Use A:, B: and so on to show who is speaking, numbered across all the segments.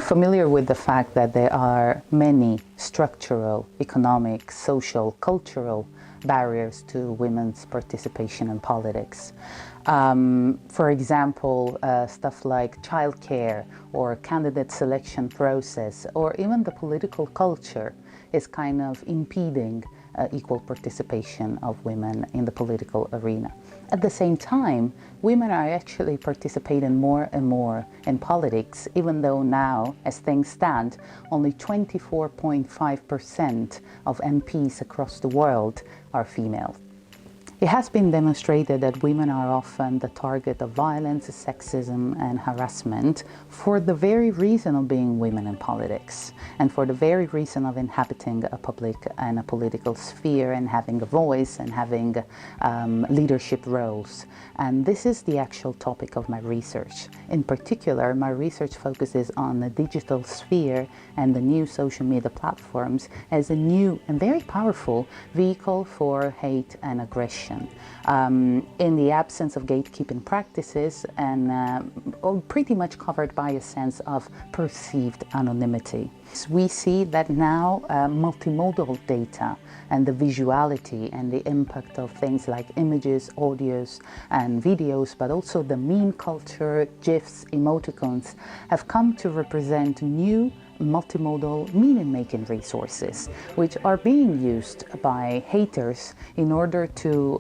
A: familiar with the fact that there are many structural, economic, social, cultural barriers to women's participation in politics. For example, stuff like childcare or candidate selection process or even the political culture is kind of impeding equal participation of women in the political arena. At the same time, women are actually participating more and more in politics, even though now, as things stand, only 24.5% of MPs across the world are female. It has been demonstrated that women are often the target of violence, sexism, and harassment for the very reason of being women in politics, and for the very reason of inhabiting a public and a political sphere and having a voice and having leadership roles. And this is the actual topic of my research. In particular, my research focuses on the digital sphere and the new social media platforms as a new and very powerful vehicle for hate and aggression. In the absence of gatekeeping practices and pretty much covered by a sense of perceived anonymity. We see that now multimodal data and the visuality and the impact of things like images, audios and videos, but also the meme culture, GIFs, emoticons, have come to represent new multimodal meaning-making resources, which are being used by haters in order to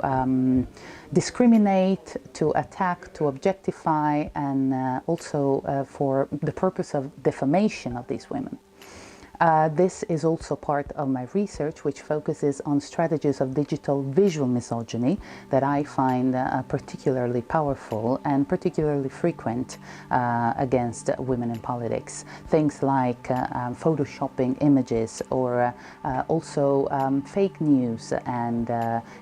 A: discriminate, to attack, to objectify, and also for the purpose of defamation of these women. This is also part of my research, which focuses on strategies of digital visual misogyny that I find particularly powerful and particularly frequent against women in politics. Things like photoshopping images or also fake news and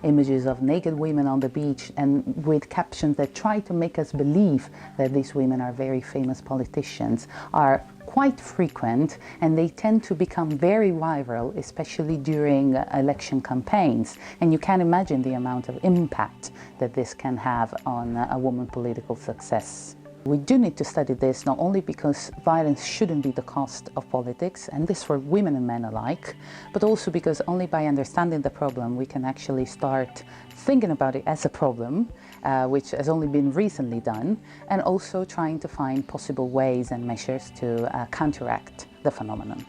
A: images of naked women on the beach and with captions that try to make us believe that these women are very famous politicians are quite frequent, and they tend to become very viral, especially during election campaigns. And you can imagine the amount of impact that this can have on a woman's political success. We do need to study this not only because violence shouldn't be the cost of politics, and this for women and men alike, but also because only by understanding the problem we can actually start thinking about it as a problem, which has only been recently done, and also trying to find possible ways and measures to counteract the phenomenon.